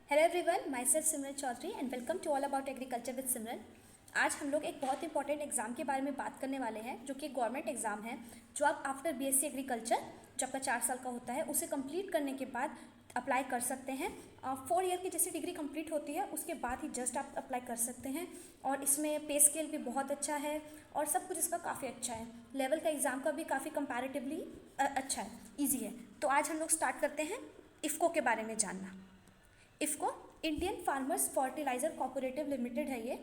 Hello everyone, myself Simran Chaudhary and welcome to all about agriculture with Simran. आज हम लोग एक बहुत इंपॉर्टेंट एग्जाम के बारे में बात करने वाले हैं, जो कि गवर्नमेंट एग्जाम है, जो आप आफ्टर बीएससी एग्रीकल्चर, जो आपका 4 साल का होता है, उसे कंप्लीट करने के बाद अप्लाई कर सकते हैं। 4 ईयर की जैसे डिग्री कंप्लीट होती है उसके बाद ही जस्ट आप अप्लाई कर सकते हैं। और इसमें पे स्केल भी बहुत अच्छा है और सब कुछ इसका काफ़ी अच्छा है। लेवल का एग्ज़ाम का भी काफ़ी कंपैरेटिवली अच्छा है, ईजी है। तो आज हम लोग स्टार्ट करते हैं इफ़को के बारे में जानना। IFFCO Indian farmers fertiliser corporative limited है ये,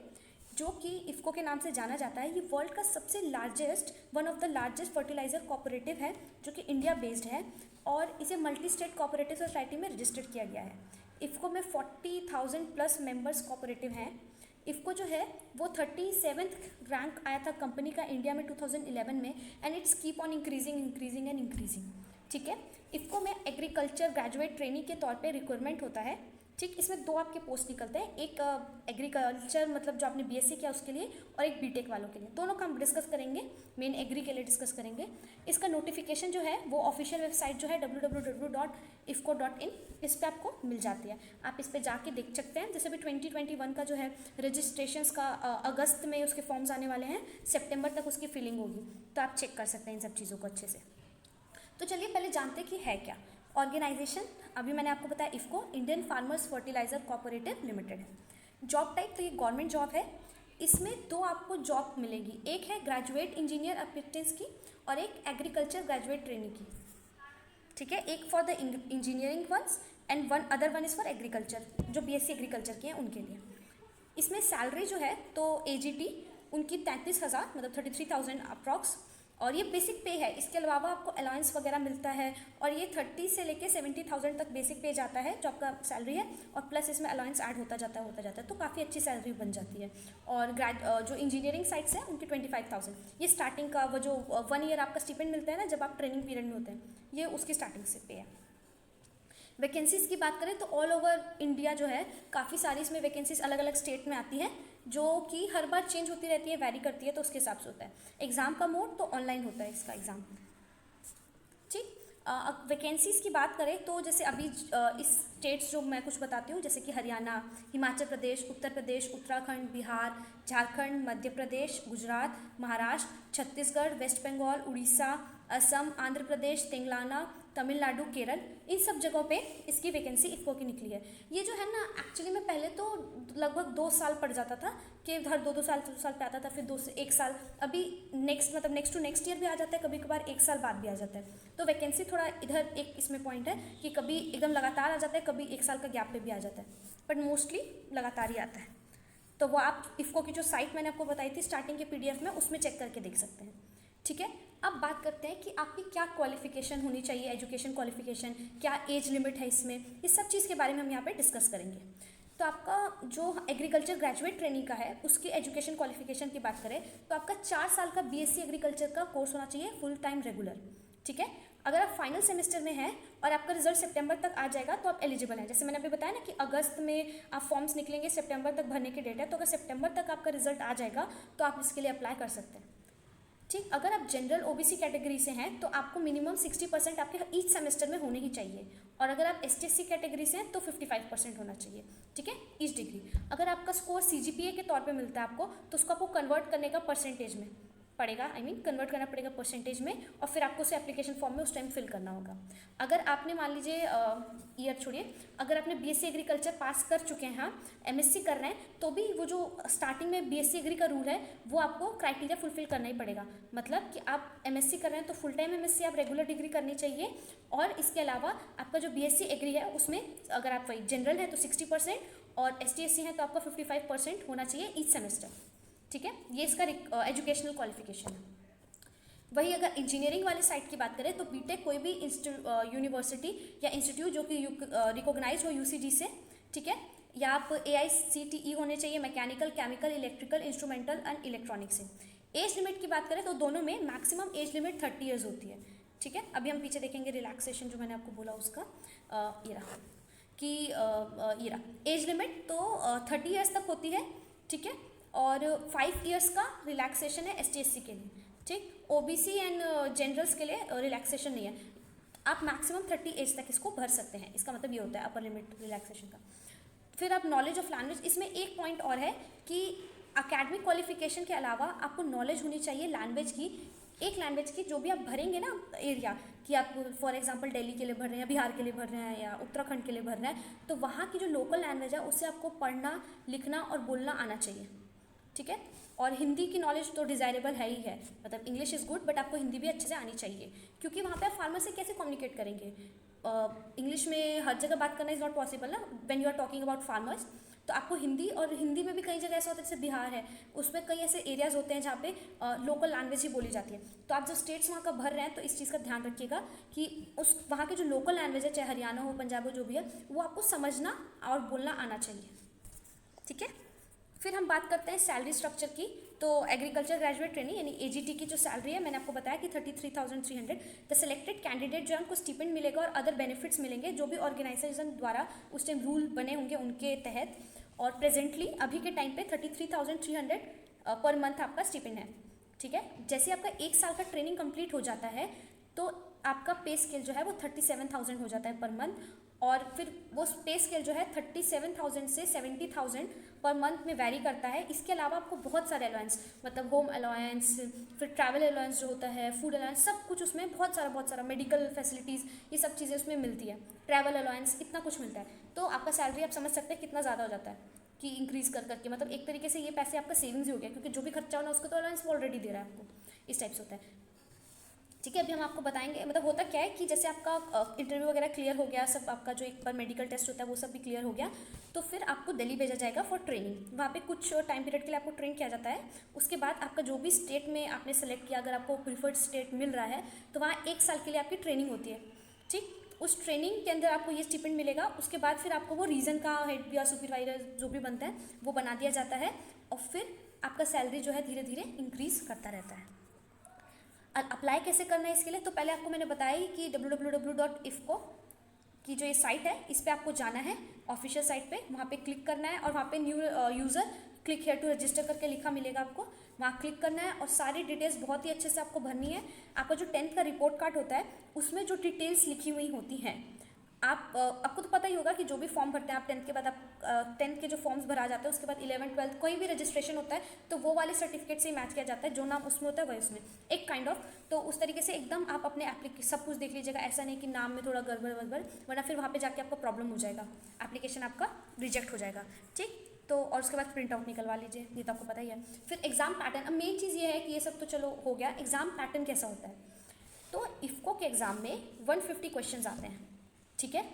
जो कि इफ़को के नाम से जाना जाता है। ये वर्ल्ड का सबसे largest, one of the largest fertiliser corporative है, जो कि इंडिया बेस्ड है और इसे मल्टी स्टेट कॉर्पोरेटिव सोसाइटी में रजिस्टर्ड किया गया है। इफ़को में 40,000 प्लस मेंबर्स कॉर्पोरेटिव हैं। इफ़को जो है वो 37th रैंक आया था कंपनी का इंडिया में 2011 में, and it's keep on increasing. ठीक है, इफ़को में एग्रीकल्चर ग्रेजुएट ट्रेनिंग के तौर पे रिक्वायरमेंट होता है। ठीक, इसमें 2 आपके पोस्ट निकलते हैं, एक एग्रीकल्चर मतलब जो आपने बीएससी किया उसके लिए, और एक बीटेक वालों के लिए। दोनों का हम डिस्कस करेंगे, मेन एग्री के लिए डिस्कस करेंगे। इसका नोटिफिकेशन जो है वो ऑफिशियल वेबसाइट जो है www.ifco.in, इस पर आपको मिल जाती है। आप इस पर जाके देख सकते हैं। जैसे भी 2021 का जो है रजिस्ट्रेशंस का अगस्त में उसके फॉर्म्स आने वाले हैं, सितंबर तक उसकी फिलिंग होगी, तो आप चेक कर सकते हैं इन सब चीज़ों को अच्छे से। तो चलिए पहले जानते हैं कि है क्या ऑर्गेनाइजेशन। अभी मैंने आपको बताया IFFCO Indian farmers fertiliser corporative limited है। जॉब टाइप तो ये गवर्नमेंट जॉब है। इसमें 2 आपको जॉब मिलेगी, एक है ग्रेजुएट इंजीनियर अप्रेंटिस की और एक एग्रीकल्चर ग्रेजुएट ट्रेनिंग की। ठीक है, एक for the engineering once and one other one is for agriculture, जो बीएससी एग्रीकल्चर के हैं उनके लिए। इसमें सैलरी जो है तो एजीटी उनकी 33,000 मतलब 33,000 अप्रॉक्स, और ये बेसिक पे है। इसके अलावा आपको अलाउंस वगैरह मिलता है, और ये 30 से लेके 70,000 तक बेसिक पे जाता है जो आपका सैलरी है, और प्लस इसमें अलाउंस ऐड होता जाता है, तो काफ़ी अच्छी सैलरी बन जाती है। और जो इंजीनियरिंग साइट्स हैं उनकी 25,000, ये स्टार्टिंग का वो जो 1 ईयर आपका स्टिपेंड मिलता है ना जब आप ट्रेनिंग पीरियड में होते हैं, ये उसकी स्टार्टिंग से पे है। वैकेंसीज़ की बात करें तो ऑल ओवर इंडिया जो है काफ़ी सारी इसमें वैकेंसीज अलग अलग स्टेट में आती हैं, जो कि हर बार चेंज होती रहती है, वैरी करती है, तो उसके हिसाब से होता है। एग्ज़ाम का मोड तो ऑनलाइन होता है इसका एग्ज़ाम। ठीक, वैकेंसीज़ की बात करें तो जैसे अभी इस स्टेट्स जो मैं कुछ बताती हूँ, जैसे कि हरियाणा, हिमाचल प्रदेश, उत्तर प्रदेश, उत्तराखंड, बिहार, झारखंड, मध्य प्रदेश, गुजरात, महाराष्ट्र, छत्तीसगढ़, वेस्ट बंगाल, उड़ीसा, असम, आंध्र प्रदेश, तेलंगाना, तमिलनाडु, केरल, इन सब जगहों पे इसकी वैकेंसी इफ़को की निकली है। ये जो है ना एक्चुअली में पहले तो लगभग 2 साल पड़ जाता था कि हर 2 साल पे आता था, फिर 2 से 1 साल, अभी नेक्स्ट टू नेक्स्ट ईयर भी आ जाता है, कभी कभार 1 साल बाद भी आ जाता है। तो वैकेंसी थोड़ा इधर एक इसमें पॉइंट है कि कभी एकदम लगातार आ जाता है, कभी 1 साल का गैप पे भी आ जाता है, बट मोस्टली लगातार ही आता है। तो वो आप इफ़को की जो साइट मैंने आपको बताई थी स्टार्टिंग के पीडीएफ में, उसमें चेक करके देख सकते हैं। ठीक है, अब बात करते हैं कि आपकी क्या क्वालिफिकेशन होनी चाहिए, एजुकेशन क्वालिफिकेशन, क्या एज लिमिट है इसमें, इस सब चीज़ के बारे में हम यहाँ पे डिस्कस करेंगे। तो आपका जो एग्रीकल्चर ग्रेजुएट ट्रेनिंग का है उसकी एजुकेशन क्वालिफिकेशन की बात करें तो आपका 4 साल का बीएससी एग्रीकल्चर का कोर्स होना चाहिए, फुल टाइम रेगुलर। ठीक है, अगर आप फाइनल सेमेस्टर में हैं और आपका रिजल्ट सितंबर तक आ जाएगा तो आप एलिजिबल हैं। जैसे मैंने अभी बताया ना कि अगस्त में आप फॉर्म्स निकलेंगे, सितंबर तक भरने की डेट है, तो अगर सितंबर तक आपका रिजल्ट आ जाएगा तो आप इसके लिए अप्लाई कर सकते हैं। ठीक, अगर आप जनरल ओबीसी कैटेगरी से हैं तो आपको मिनिमम 60% आपके ईच सेमेस्टर में होने ही चाहिए, और अगर आप एसटीएससी कैटेगरी से हैं तो 55% होना चाहिए। ठीक है, ईच डिग्री। अगर आपका स्कोर सीजीपीए के तौर पे मिलता है आपको, तो उसको आपको कन्वर्ट करने का परसेंटेज में पड़ेगा, कन्वर्ट करना पड़ेगा परसेंटेज में, और फिर आपको उसे एप्लीकेशन फॉर्म में उस टाइम फिल करना होगा। अगर आपने मान लीजिए ईयर छोड़िए, अगर आपने बीएससी एग्रीकल्चर पास कर चुके हैं, एमएससी कर रहे हैं, तो भी वो जो स्टार्टिंग में बीएससी एग्री का रूल है वो आपको क्राइटेरिया फुलफिल करना ही पड़ेगा। मतलब कि आप एमएससी कर रहे हैं तो फुल टाइम एमएससी आप रेगुलर डिग्री करनी चाहिए, और इसके अलावा आपका जो बीएससी एग्री है उसमें अगर आप वही जनरल है तो 60% और एसटीएससी है तो आपका 55% होना चाहिए ईच सेमेस्टर। ठीक है, ये इसका एजुकेशनल क्वालिफिकेशन है। वही अगर इंजीनियरिंग वाली साइड की बात करें तो बीटेक कोई भी यूनिवर्सिटी या इंस्टीट्यूट जो कि रिकॉग्नाइज हो यूसीजी से, ठीक है, या आप एआईसीटीई होने चाहिए, mechanical, chemical, electrical, instrumental and electronics से। एज लिमिट की बात करें तो दोनों में मैक्सिमम एज लिमिट 30 ईयर्स होती है। ठीक है, अभी हम पीछे देखेंगे रिलैक्सेशन जो मैंने आपको बोला उसका, ये रहा कि ये रहा एज लिमिट तो 30 ईयर्स तक होती है। ठीक है, और 5 ईयर्स का रिलैक्सेशन है एसटीएससी के लिए। ठीक, ओबीसी एंड जनरल्स के लिए रिलैक्सेशन नहीं है, आप मैक्सिमम 30 एज तक इसको भर सकते हैं, इसका मतलब ये होता है अपर लिमिट रिलैक्सेशन का। फिर आप नॉलेज ऑफ लैंग्वेज, इसमें एक पॉइंट और है कि अकेडमिक क्वालिफिकेशन के अलावा आपको नॉलेज होनी चाहिए लैंग्वेज की, एक लैंग्वेज की जो भी आप भरेंगे ना एरिया, कि आप फॉर एग्जांपल दिल्ली के लिए भर रहे हैं, बिहार के लिए भर रहे हैं या उत्तराखंड के लिए भर रहे हैं, तो वहाँ की जो लोकल लैंग्वेज है उससे आपको पढ़ना लिखना और बोलना आना चाहिए, ठीक है। और हिंदी की नॉलेज तो डिज़ायरेबल है ही है, मतलब इंग्लिश इज़ गुड बट आपको हिंदी भी अच्छे से आनी चाहिए, क्योंकि वहाँ पे आप फार्मर से कैसे कम्युनिकेट करेंगे, इंग्लिश में हर जगह बात करना इज़ नॉट पॉसिबल ना when you are talking about farmers. तो आपको हिंदी, और हिंदी में भी कई जगह ऐसा होता है, जैसे बिहार है उसमें कई ऐसे एरियाज़ होते हैं जहाँ पे लोकल लैंग्वेज ही बोली जाती है। तो आप जो स्टेट्स वहाँ का भर रहे हैं तो इस चीज़ का ध्यान रखिएगा कि उस वहाँ के जो लोकल लैंग्वेज है, चाहे हरियाणा हो, पंजाब हो, जो भी है, वो आपको समझना और बोलना आना चाहिए, ठीक है। फिर हम बात करते हैं सैलरी स्ट्रक्चर की। तो एग्रीकल्चर ग्रेजुएट ट्रेनिंग यानी एजीटी की जो सैलरी है, मैंने आपको बताया कि 33,300। द सिलेक्टेड कैंडिडेट जो है उनको स्टिपेंड मिलेगा और अदर बेनिफिट्स मिलेंगे जो भी ऑर्गेनाइजेशन द्वारा उस टाइम रूल बने होंगे उनके तहत। और प्रेजेंटली अभी के टाइम पे 33,300 पर मंथ आपका स्टिपेंड है, ठीक है। जैसे आपका 1 साल का ट्रेनिंग कंप्लीट हो जाता है तो आपका पे स्केल जो है वो 37,000 हो जाता है पर मंथ, और फिर वो पे स्केल जो है 37,000 से 70,000 पर मंथ में वैरी करता है। इसके अलावा आपको बहुत सारे अलाउंस, मतलब होम अलाउंस, फिर ट्रैवल अलाउंस जो होता है, फूड अलाउंस, सब कुछ उसमें बहुत सारा मेडिकल फैसिलिटीज़, ये सब चीज़ें उसमें मिलती है, ट्रैवल अलाउंस, इतना कुछ मिलता है। तो आपका सैलरी आप समझ सकते हैं कितना ज़्यादा हो जाता है कि इंक्रीज़ कर करके, मतलब एक तरीके से ये पैसे आपका सेविंग्स ही हो गया, क्योंकि जो भी खर्चा होना उसको तो अलाउंस वो ऑलरेडी दे रहा है आपको, इस टाइप से होता है, ठीक है। अभी हम आपको बताएंगे मतलब होता क्या है कि जैसे आपका इंटरव्यू वगैरह क्लियर हो गया, सब आपका जो एक बार मेडिकल टेस्ट होता है वो सब भी क्लियर हो गया, तो फिर आपको दिल्ली भेजा जाएगा फॉर ट्रेनिंग। वहाँ पे कुछ टाइम पीरियड के लिए आपको ट्रेन किया जाता है। उसके बाद आपका जो भी स्टेट में आपने सेलेक्ट किया, अगर आपको प्रीफर्ड स्टेट मिल रहा है तो वहाँ 1 साल के लिए आपकी ट्रेनिंग होती है, ठीक। उस ट्रेनिंग के अंदर आपको ये स्टिपेंड मिलेगा। उसके बाद फिर आपको वो रीजन का हेड या सुपरवाइजर जो भी बनता है वो बना दिया जाता है, और फिर आपका सैलरी जो है धीरे धीरे इंक्रीज़ करता रहता है। अप्लाई कैसे करना है इसके लिए, तो पहले आपको मैंने बताया ही कि www.ifco की जो ये साइट है इस पर आपको जाना है, ऑफिशियल साइट पे, वहाँ पे क्लिक करना है और वहाँ पे new user click here to register करके लिखा मिलेगा आपको, वहाँ क्लिक करना है और सारी डिटेल्स बहुत ही अच्छे से आपको भरनी है। आपका जो 10th का रिपोर्ट कार्ड होता है उसमें जो डिटेल्स लिखी हुई होती हैं, आपको तो पता ही होगा कि जो भी फॉर्म भरते हैं आप 10th के बाद, आप 10th के जो फॉर्म्स भरा जाते हैं उसके बाद 11th 12th कोई भी रजिस्ट्रेशन होता है तो वो वाले सर्टिफिकेट से ही मैच किया जाता है, जो नाम उसमें होता है वही उसमें एक काइंड ऑफ। तो उस तरीके से एकदम आप अपने एप्लीकेशन सब कुछ देख लीजिएगा, ऐसा नहीं कि नाम में थोड़ा गड़बड़ वड़बड़, वरना फिर वहाँ पर जाके आपका प्रॉब्लम हो जाएगा, एप्लीकेशन आपका रिजेक्ट हो जाएगा, ठीक। तो और उसके बाद प्रिंट आउट निकलवा लीजिए, ये तो आपको पता ही है। फिर एग्जाम पैटर्न, अब मेन चीज़ ये है कि ये सब तो चलो हो गया, एग्जाम पैटर्न कैसा होता है। तो इफ्को के एग्जाम में 150 क्वेश्चन आते हैं, ठीक है।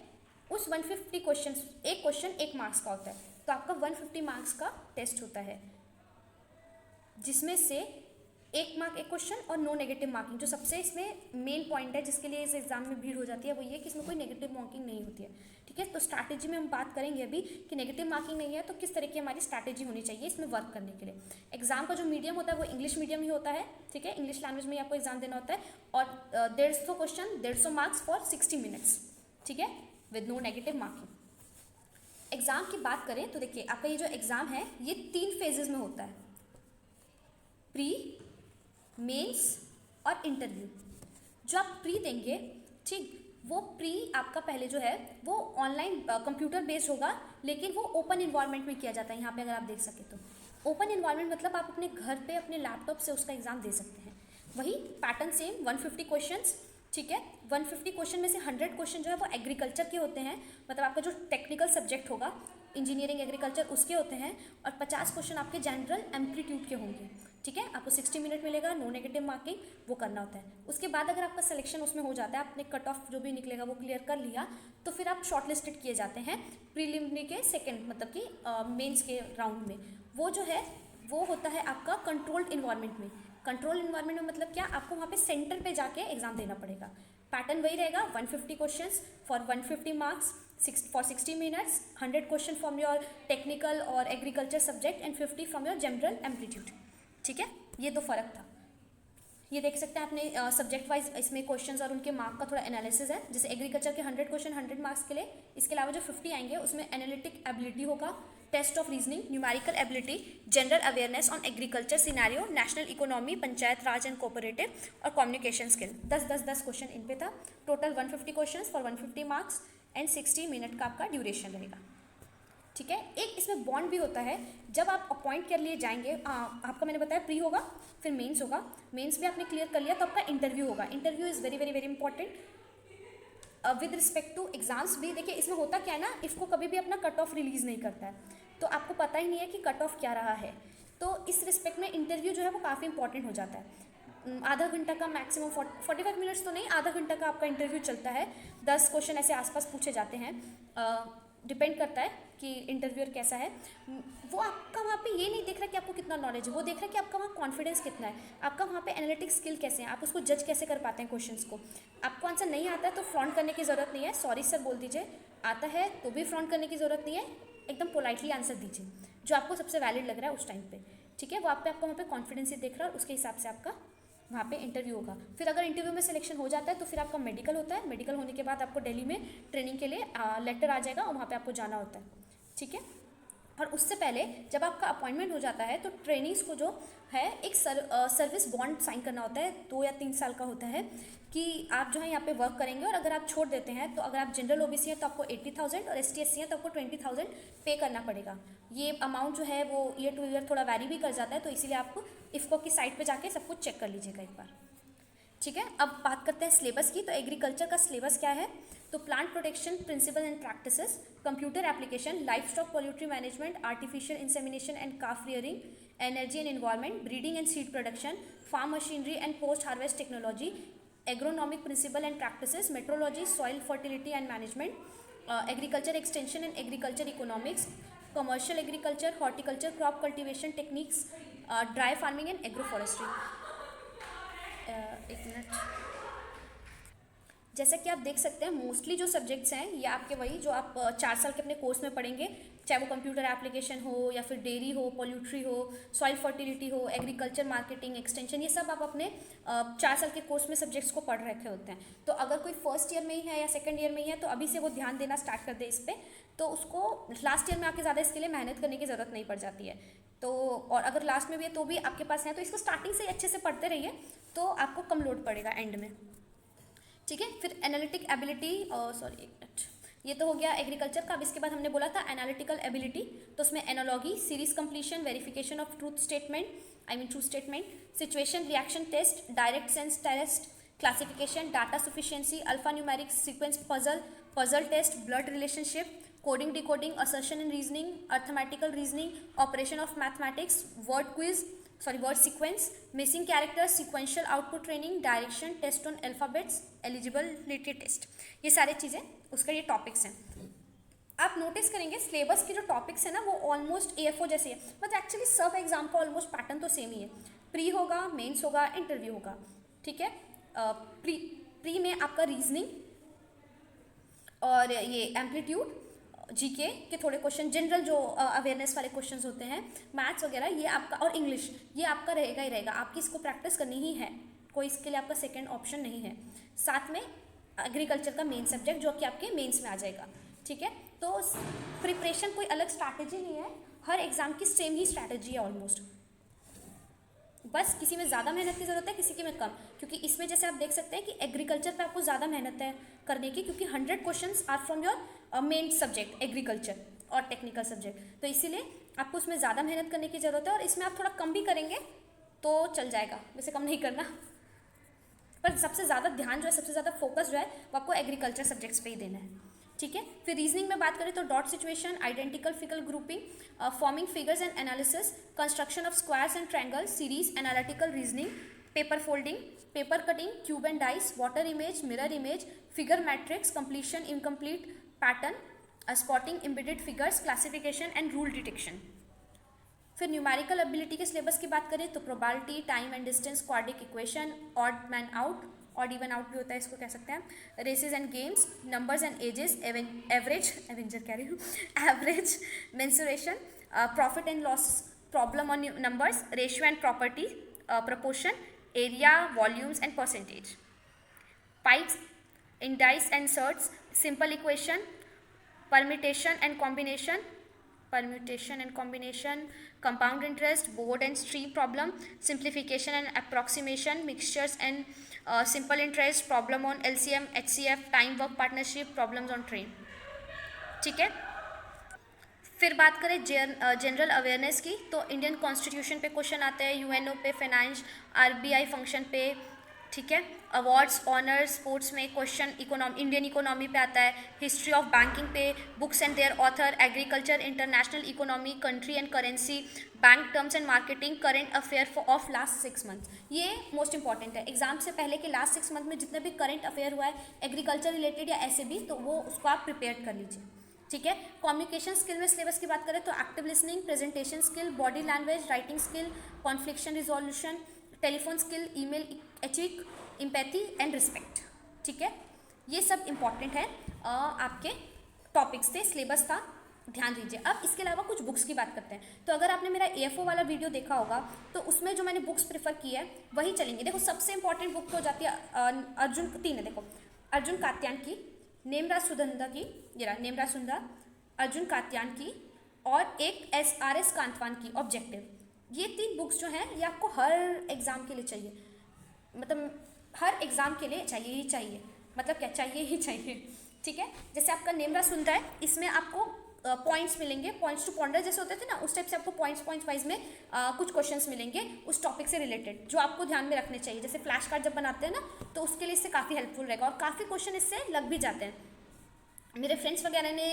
उस 150 क्वेश्चन, एक क्वेश्चन 1 मार्क्स का होता है, तो आपका 150 मार्क्स का टेस्ट होता है, जिसमें से 1 मार्क एक क्वेश्चन और नो नेगेटिव मार्किंग। जो सबसे इसमें मेन पॉइंट है जिसके लिए इस एग्जाम में भीड़ हो जाती है वो ये कि इसमें कोई नेगेटिव मार्किंग नहीं होती है, ठीक है। तो स्ट्रैटेजी में हम बात करेंगे अभी कि नेगेटिव मार्किंग नहीं है तो किस तरह की हमारी स्ट्रैटेजी होनी चाहिए इसमें वर्क करने के लिए। एग्जाम का जो मीडियम होता है वो इंग्लिश मीडियम ही होता है, ठीक है, इंग्लिश लैंग्वेज में ही आपको एग्जाम देना होता है, और 150 क्वेश्चन 150 मार्क्स फॉर 60 मिनट्स, ठीक है, with no negative marking. Exam की बात करें तो देखिए आपका ये जो एग्जाम है ये 3 फेजेस में होता है, प्री, मेंस और इंटरव्यू। जो आप प्री देंगे, ठीक, वो प्री आपका पहले जो है वो ऑनलाइन कंप्यूटर बेस्ड होगा, लेकिन वो ओपन इन्वायरमेंट में किया जाता है। यहाँ पे अगर आप देख सके तो ओपन इन्वायरमेंट मतलब आप अपने घर पे अपने लैपटॉप से उसका एग्जाम दे सकते हैं। वही पैटर्न सेम 150 क्वेश्चंस, ठीक है। 150 क्वेश्चन में से 100 क्वेश्चन जो है वो एग्रीकल्चर के होते हैं, मतलब आपका जो टेक्निकल सब्जेक्ट होगा इंजीनियरिंग एग्रीकल्चर उसके होते हैं, और 50 क्वेश्चन आपके जनरल एम्पलीट्यूड के होंगे, ठीक है। आपको 60 मिनट मिलेगा, नो नेगेटिव मार्किंग, वो करना होता है। उसके बाद अगर आपका सिलेक्शन उसमें हो जाता है, आपने कट ऑफ जो भी निकलेगा वो क्लियर कर लिया, तो फिर आप शॉर्टलिस्टेड किए जाते हैं प्रीलिमिनरी के सेकेंड मतलब कि मेंस के राउंड में। वो जो है वो होता है आपका कंट्रोल्ड इन्वायरमेंट में। कंट्रोल इन्वायरमेंट में मतलब क्या, आपको वहाँ पे सेंटर पे जाके एग्जाम देना पड़ेगा। पैटर्न वही रहेगा, 150 questions for 150 marks for 60 minutes, 100 question from your technical और agriculture subject and 50 from your general amplitude, ठीक है। ये दो फर्क था। ये देख सकते हैं आपने सब्जेक्ट वाइज इसमें क्वेश्चंस और उनके मार्क का थोड़ा एनालिसिस है। जैसे एग्रीकल्चर के 100 क्वेश्चन 100 मार्क्स के लिए, इसके अलावा जो 50 आएंगे उसमें एनालिटिक एबिलिटी होगा, test of reasoning, numerical ability, general awareness on agriculture scenario, national economy, panchayat raj and cooperative और कम्युनिकेशन स्किल। 10 क्वेश्चन इन पे था। Total 150 question for 150 marks and 60 minute का आपका ड्यूरेशन रहेगा, ठीक है। एक इसमें बॉन्ड भी होता है, जब आप अपॉइंट कर लिए जाएंगे, आपका मैंने बताया प्री होगा, फिर मेंस होगा, मेंस भी आपने क्लियर कर लिया तो आपका इंटरव्यू होगा। Interview is very very very important. With respect to exams भी देखिए, इसमें होता क्या है ना, इसको कभी भी अपना कट ऑफ रिलीज़ नहीं करता है, तो आपको पता ही नहीं है कि कट ऑफ क्या रहा है। तो इस रिस्पेक्ट में इंटरव्यू जो है वो काफ़ी इंपॉर्टेंट हो जाता है। आधा घंटा का मैक्सिमम 45 मिनट्स तो नहीं, आधा घंटा का आपका इंटरव्यू चलता है। 10 क्वेश्चन ऐसे आसपास पूछे जाते हैं। डिपेंड करता है कि इंटरव्यूअर कैसा है। वो आपका वहाँ पे ये नहीं देख रहा कि आपको कितना नॉलेज है, वो देख रहा है कि आपका वहाँ कॉन्फिडेंस कितना है, आपका वहाँ पे एनालिटिक स्किल कैसे हैं, आप उसको जज कैसे कर पाते हैं क्वेश्चंस को। आपको आंसर नहीं आता है तो फ्रॉन्ट करने की ज़रूरत नहीं है, सॉरी सर बोल दीजिए। आता है तो भी फ्रॉन्ट करने की ज़रूरत नहीं है, एकदम पोलाइटली आंसर दीजिए जो आपको सबसे वैलिड लग रहा है उस टाइम पे। ठीक है, वो आप पे आपका वहाँ पे कॉन्फिडेंस ही देख रहा है और उसके हिसाब से आपका वहाँ पे इंटरव्यू होगा। फिर अगर इंटरव्यू में सिलेक्शन हो जाता है तो फिर आपका मेडिकल होता है। मेडिकल होने के बाद आपको दिल्ली में ट्रेनिंग के लिए लेटर आ जाएगा और वहाँ पे आपको जाना होता है। ठीक है, और उससे पहले जब आपका अपॉइंटमेंट हो जाता है तो ट्रेनिंग्स को जो है एक सर्विस बॉन्ड साइन करना होता है, 2 या 3 साल का होता है, कि आप जो है यहाँ पे वर्क करेंगे और अगर आप छोड़ देते हैं तो अगर आप जनरल ओबीसी हैं तो आपको 80,000 और ST/SC हैं तो आपको 20,000 पे करना पड़ेगा। ये अमाउंट जो है वो ईयर टू ईयर थोड़ा वैरी भी कर जाता है, तो इसीलिए आपको इफ़को की साइट पे जाके सब कुछ चेक कर लीजिएगा एक बार। ठीक है, अब बात करते हैं सिलेबस की। तो एग्रीकल्चर का सिलेबस क्या है, तो plant protection principle and practices, computer application, life stock poultry management, artificial insemination and calf rearing, energy and environment, breeding and seed production, farm machinery and post harvest technology, agronomic principle and practices, metrology, soil fertility and management, agriculture extension and agriculture economics, commercial agriculture, horticulture, crop cultivation techniques, dry farming and agro forestry. एक minute, जैसा कि आप देख सकते हैं mostly जो subjects हैं ये आपके वही जो आप 4 साल के अपने कोर्स में पढ़ेंगे, चाहे वो कंप्यूटर एप्लीकेशन हो या फिर डेयरी हो, पोल्ट्री हो, सॉइल फर्टिलिटी हो, एग्रीकल्चर मार्केटिंग एक्सटेंशन, ये सब आप अपने 4 साल के कोर्स में सब्जेक्ट्स को पढ़ रखे होते हैं। तो अगर कोई फर्स्ट ईयर में ही है या सेकेंड ईयर में ही है तो अभी से वो ध्यान देना स्टार्ट कर दे इस पर, तो उसको लास्ट ईयर में आके ज़्यादा इसके लिए मेहनत करने की ज़रूरत नहीं पड़ जाती है। तो और अगर लास्ट में भी है तो भी आपके पास है, तो इसको स्टार्टिंग से अच्छे से पढ़ते रहिए तो आपको कम लोड पड़ेगा एंड में। ठीक है, फिर एनालिटिक एबिलिटी, सॉरी एक मिनट, ये तो हो गया एग्रीकल्चर का। अब इसके बाद हमने बोला था एनालिटिकल एबिलिटी, तो उसमें analogy, series completion, verification of truth statement, I mean true statement, situation reaction test, direct sense test, classification, data sufficiency, alpha numeric sequence puzzle test, blood relationship, coding decoding, assertion and reasoning, arithmetical reasoning, operation of mathematics, word sequence, missing character, sequential output training, direction test on alphabets, eligibility test, ये सारी चीज़ें उसका ये topics हैं। आप notice करेंगे syllabus के जो टॉपिक्स हैं ना वो ऑलमोस्ट AFO जैसे है, बट एक्चुअली सब एग्जाम का ऑलमोस्ट पैटर्न तो सेम ही है। प्री होगा, मेंस होगा, इंटरव्यू होगा। ठीक है, प्री में आपका रीजनिंग और ये एम्पलीट्यूड, जीके के थोड़े क्वेश्चन, जनरल जो अवेयरनेस वाले क्वेश्चंस होते हैं, मैथ्स वगैरह, ये आपका, और इंग्लिश ये आपका रहेगा ही रहेगा, आपकी इसको प्रैक्टिस करनी ही है, कोई इसके लिए आपका सेकंड ऑप्शन नहीं है। साथ में एग्रीकल्चर का मेन सब्जेक्ट जो कि आपके मेंस में आ जाएगा। ठीक है, तो प्रिपरेशन कोई अलग स्ट्रैटेजी नहीं है, हर एग्जाम की सेम ही स्ट्रैटेजी है ऑलमोस्ट, बस किसी में ज़्यादा मेहनत की ज़रूरत है, किसी के में कम, क्योंकि इसमें जैसे आप देख सकते हैं कि एग्रीकल्चर पे आपको ज़्यादा मेहनत है करने की, क्योंकि 100 questions are from your main subject agriculture और टेक्निकल सब्जेक्ट, तो इसीलिए आपको उसमें ज़्यादा मेहनत करने की ज़रूरत है। और इसमें आप थोड़ा कम भी करेंगे तो चल जाएगा, वैसे कम नहीं करना, पर सबसे ज़्यादा ध्यान जो है, सबसे ज़्यादा फोकस जो है वो आपको एग्रीकल्चर सब्जेक्ट्स पे ही देना है। ठीक है, फिर रीजनिंग में बात करें तो dot situation, identical figure grouping, forming figures and analysis, construction of squares and triangles, series, analytical reasoning, paper folding, paper cutting, cube and dice, water image, mirror image, figure matrix, completion, incomplete pattern, spotting embedded figures, classification and rule detection. फिर numerical ability के syllabus की बात करें तो probability, time and distance, quadric equation, odd man out, odd even out भी होता है, इसको कह सकते हैं, races and games, numbers and ages, average mensuration, profit and loss, problem on numbers, ratio and property, proportion, area, volumes and percentage, pipes, indices and surds, simple equation, permutation and combination, compound interest, board and street problem, simplification and approximation, mixtures and simple interest, problem on LCM, HCF, time work partnership, problems on train. ठीक है, फिर बात करें general awareness की, तो Indian constitution पे question आते हैं, यूएनओ पे, फाइनेंस, आरबीआई फंक्शन पे, ठीक है। अवार्ड्स, ऑनर्स, स्पोर्ट्स में क्वेश्चन इंडियन इकोनॉमी पे आता है, हिस्ट्री ऑफ बैंकिंग पे, books and their author, agriculture, international economy, country and currency, bank terms and marketing, current affair of last 6 month. ये most important है, एग्जाम से पहले के लास्ट 6 मंथ में जितने भी करंट अफेयर हुआ है एग्रीकल्चर रिलेटेड या ऐसे भी, तो वो उसको आप प्रिपेयर कर लीजिए, ठीक है। कम्युनिकेशन स्किल में सिलेबस की बात करें तो active listening, presentation skill, body language, writing skill, confliction resolution, telephone skill, email ethic, empathy and respect, ठीक है। ये सब इंपॉर्टेंट है आपके टॉपिक्स थे, सिलेबस था, ध्यान दीजिए। अब इसके अलावा कुछ बुक्स की बात करते हैं। तो अगर आपने मेरा एएफओ वाला वीडियो देखा होगा तो उसमें जो मैंने बुक्स प्रेफर की है वही चलेंगे। देखो सबसे इंपॉर्टेंट बुक तो हो जाती है अर्जुन, 3 है देखो, अर्जुन कात्यायन की, नेमराज सुधंदा की, ये रहा नेमराज सुंदर, अर्जुन कात्यायन की, और एक SRS कांतवान की ऑब्जेक्टिव। ये 3 बुक्स जो हैं ये आपको हर एग्ज़ाम के लिए चाहिए, मतलब हर एग्ज़ाम के लिए चाहिए ही चाहिए, मतलब क्या चाहिए ही चाहिए, ठीक है। जैसे आपका नेमराज सुंदर है, इसमें आपको पॉइंट्स मिलेंगे, पॉइंट्स टू पॉन्डर जैसे होते थे ना, उस टाइप से आपको पॉइंट्स वाइज में कुछ क्वेश्चंस मिलेंगे उस टॉपिक से रिलेटेड, जो आपको ध्यान में रखने चाहिए। जैसे फ्लैश कार्ड जब बनाते हैं ना तो उसके लिए इससे काफ़ी हेल्पफुल रहेगा, और काफ़ी क्वेश्चन इससे लग भी जाते हैं। मेरे फ्रेंड्स वगैरह ने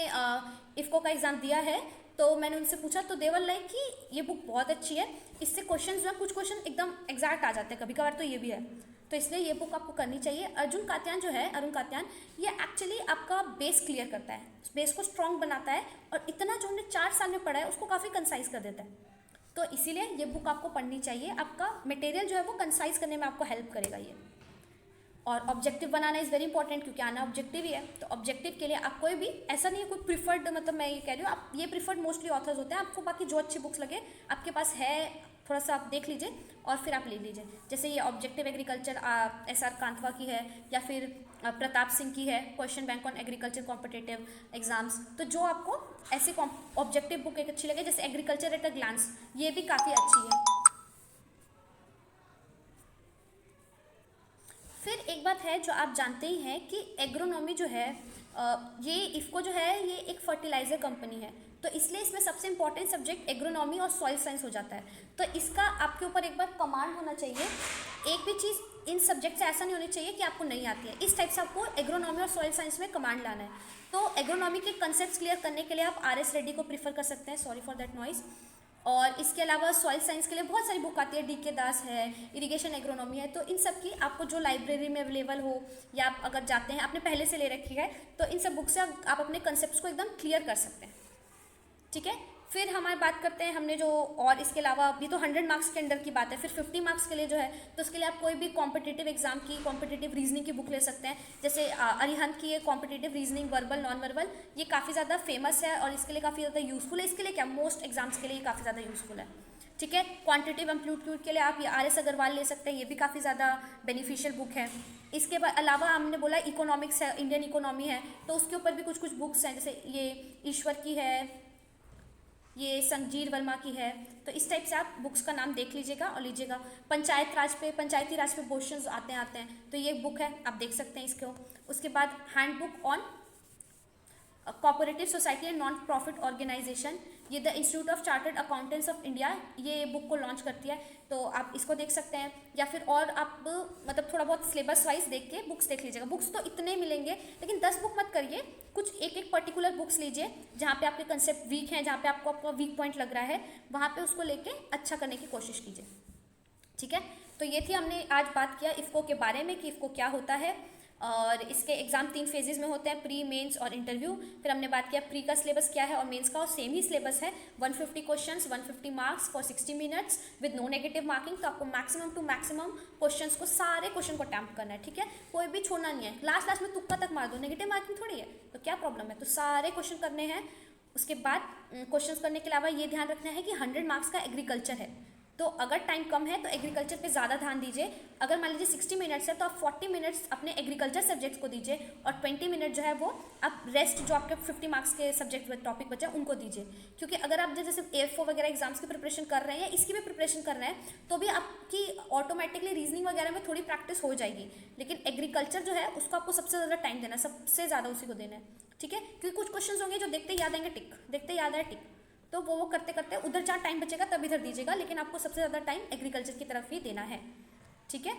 इफ़को का एग्ज़ाम दिया है, तो मैंने उनसे पूछा तो दे वर लाइक कि ये बुक बहुत अच्छी है, इससे क्वेश्चन जो है कुछ क्वेश्चन एकदम एग्जैक्ट आ जाते हैं, कभी कभार तो ये भी है, तो इसलिए ये बुक आपको करनी चाहिए। अर्जुन कात्यायन जो है, अरुण कात्यायन, ये एक्चुअली आपका बेस क्लियर करता है, बेस को स्ट्रॉन्ग बनाता है, और इतना जो हमने 4 साल में पढ़ा है उसको काफ़ी कंसाइज कर देता है, तो इसीलिए ये बुक आपको पढ़नी चाहिए। आपका मटेरियल जो है वो कंसाइज करने में आपको हेल्प करेगा ये। और objective banana is very important, क्योंकि आना ऑब्जेक्टिव ही है, तो ऑब्जेक्टिव के लिए आप कोई भी ऐसा नहीं है कोई प्रिफर्ड, मतलब मैं ये कह रही हूँ, आप ये प्रिफर्ड मोस्टली ऑथर्स होते हैं, आपको बाकी जो अच्छी बुक्स लगे आपके पास है थोड़ा सा आप देख लीजिए और फिर आप ले लीजिए। जैसे ये ऑब्जेक्टिव एग्रीकल्चर SR कांतवा की है, या फिर प्रताप सिंह की है, question bank on agriculture competitive exams, तो जो आपको ऐसे ऑब्जेक्टिव बुक एक अच्छी लगे, जैसे एग्रीकल्चर एट अ ग्लांस, ये भी काफ़ी अच्छी है। फिर एक बात है जो आप जानते ही हैं कि एग्रोनॉमी जो है, ये इफ़को जो है ये एक फर्टिलाइज़र कंपनी है, तो इसलिए इसमें सबसे इंपॉर्टेंट सब्जेक्ट एग्रोनॉमी और सॉइल साइंस हो जाता है। तो इसका आपके ऊपर एक बार कमांड होना चाहिए, एक भी चीज़ इन सब्जेक्ट से ऐसा नहीं होनी चाहिए कि आपको नहीं आती है, इस टाइप से आपको एग्रोनॉमी और सॉइल साइंस में कमांड लाना है। तो एग्रोनॉमी के कंसेप्ट क्लियर करने के लिए आप RS रेड्डी को प्रीफर कर सकते हैं, सॉरी फॉर दैट नॉइस। और इसके अलावा सॉइल साइंस के लिए बहुत सारी बुक आती है, DK दास है, इरिगेशन एग्रोनॉमी है, तो इन सब की आपको जो लाइब्रेरी में अवेलेबल हो, या आप अगर जाते हैं आपने पहले से ले रखी है, तो इन सब बुक से आप अपने कंसेप्ट को एकदम क्लियर कर सकते हैं, ठीक है। फिर हमारी बात करते हैं हमने जो, और इसके अलावा ये तो 100 मार्क्स के अंदर की बात है। फिर 50 मार्क्स के लिए जो है, तो उसके लिए आप कोई भी कॉम्पिटिटिव एग्जाम की कॉम्पिटिटिव रीजनिंग की बुक ले सकते हैं। जैसे अरिहंत की ये competitive reasoning verbal non verbal, ये काफ़ी ज़्यादा फेमस है और इसके लिए काफ़ी ज़्यादा यूजफुल है। इसके लिए क्या, मोस्ट एग्जाम्स के लिए काफ़ी ज़्यादा यूजफुल है, ठीक है। क्वांटिटिव एम्पलीट्यूड के लिए आप ये RS अग्रवाल ले सकते हैं, ये भी काफ़ी ज़्यादा बेनिफिशियल बुक है। इसके अलावा हमने बोला इकोनॉमिक्स है, इंडियन इकोनॉमी है, तो उसके ऊपर भी कुछ कुछ बुक्स हैं, जैसे ये ईश्वर की है, ये संजीव वर्मा की है, तो इस टाइप से आप बुक्स का नाम देख लीजिएगा और लीजिएगा। पंचायती राज पे क्वेश्चंस आते हैं, तो ये बुक है, आप देख सकते हैं इसको। उसके बाद handbook on cooperative society and non profit organisation, ये the institute of chartered accountants of India, ये बुक को लॉन्च करती है, तो आप इसको देख सकते हैं। या फिर और आप मतलब थोड़ा बहुत सिलेबस वाइज देख के बुक्स देख लीजिएगा। बुक्स तो इतने मिलेंगे, लेकिन 10 बुक मत करिए, कुछ एक पर्टिकुलर बुक्स लीजिए जहाँ पे आपके कंसेप्ट वीक हैं, जहाँ पे आपका वीक पॉइंट लग रहा है, वहाँ पे उसको लेके अच्छा करने की कोशिश कीजिए, ठीक है। तो ये थी, हमने आज बात किया इफ़को के बारे में कि इफ़को क्या होता है, और इसके एग्जाम 3 फेजेस में होते हैं, प्री, मेंस और इंटरव्यू। फिर हमने बात किया प्री का सिलेबस क्या है और मेंस का, और सेम ही सिलेबस है, 150 questions, 150 marks for 60 minutes with no negative marking. तो आपको मैक्सिमम टू मैक्सिमम क्वेश्चंस को, सारे क्वेश्चन को अटेम्प्ट करना है, ठीक है, कोई भी छोड़ना नहीं है। लास्ट में तुक्का तक मार दो, नेगेटिव मार्किंग थोड़ी है, तो क्या प्रॉब्लम है, तो सारे क्वेश्चन करने हैं। उसके बाद क्वेश्चंस करने के अलावा ये ध्यान रखना है कि 100 मार्क्स का एग्रीकल्चर है, तो अगर टाइम कम है तो एग्रीकल्चर पे ज़्यादा ध्यान दीजिए। अगर मान लीजिए 60 मिनट्स है तो आप 40 मिनट्स अपने एग्रीकल्चर सब्जेक्ट्स को दीजिए, और 20 मिनट जो है वो आप रेस्ट जो आपके 50 मार्क्स के सब्जेक्ट टॉपिक बचे उनको दीजिए। क्योंकि अगर आप जैसे AFO वगैरह एग्जाम्स की प्रिपरेशन कर रहे हैं या इसकी भी प्रिपरेशन कर रहे हैं, तो भी आपकी ऑटोमेटिकली रीजनिंग वगैरह में थोड़ी प्रैक्टिस हो जाएगी, लेकिन एग्रीकल्चर जो है उसको आपको सबसे ज़्यादा टाइम देना है, सबसे ज़्यादा उसी को देना है, ठीक है। क्योंकि कुछ क्वेश्चन होंगे जो देखते याद आएंगे टिक, देखते याद आए टिक, तो वो करते करते उधर जहाँ टाइम बचेगा तब इधर दीजिएगा, लेकिन आपको सबसे ज़्यादा टाइम एग्रीकल्चर की तरफ ही देना है, ठीक है।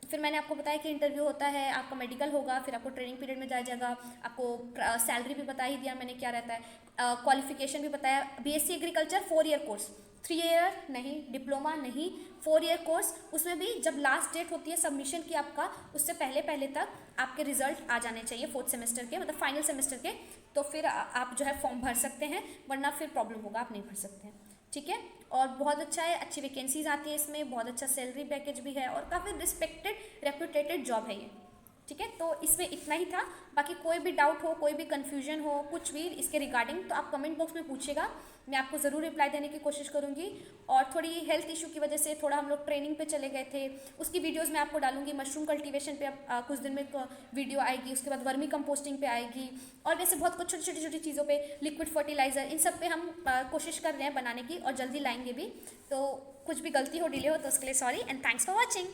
फिर मैंने आपको बताया कि इंटरव्यू होता है, आपका मेडिकल होगा, फिर आपको ट्रेनिंग पीरियड में जाया जाएगा, आपको सैलरी भी बता ही दिया मैंने क्या रहता है, क्वालिफिकेशन भी बताया। BSc agriculture 4 year course, 3 year नहीं, डिप्लोमा नहीं, 4 ईयर कोर्स। उसमें भी जब लास्ट डेट होती है सबमिशन की आपका, उससे पहले पहले तक आपके रिजल्ट आ जाने चाहिए 4th सेमेस्टर के, मतलब फाइनल सेमेस्टर के, तो फिर आप जो है फॉर्म भर सकते हैं, वरना फिर प्रॉब्लम होगा, आप नहीं भर सकते हैं, ठीक है। और बहुत अच्छा है, अच्छी वैकेंसीज आती है इसमें, बहुत अच्छा सैलरी पैकेज भी है और काफ़ी रिस्पेक्टेड रेप्यूटेटेड जॉब है ये, ठीक है। तो इसमें इतना ही था। बाकी कोई भी डाउट हो, कोई भी कन्फ्यूजन हो, कुछ भी इसके रिगार्डिंग, तो आप कमेंट बॉक्स में पूछिएगा, मैं आपको ज़रूर रिप्लाई देने की कोशिश करूँगी। और थोड़ी हेल्थ इशू की वजह से थोड़ा हम लोग ट्रेनिंग पे चले गए थे, उसकी वीडियोस मैं आपको डालूंगी। मशरूम कल्टीवेशन पे कुछ दिन में वीडियो आएगी, उसके बाद वर्मी कंपोस्टिंग पे आएगी, और वैसे बहुत कुछ छोटी छोटी चीज़ों पे, लिक्विड फर्टिलाइज़र, इन सब पे हम कोशिश कर रहे हैं बनाने की, और जल्दी लाएंगे भी। तो कुछ भी गलती हो, डिले हो, तो उसके लिए sorry and thanks for watching.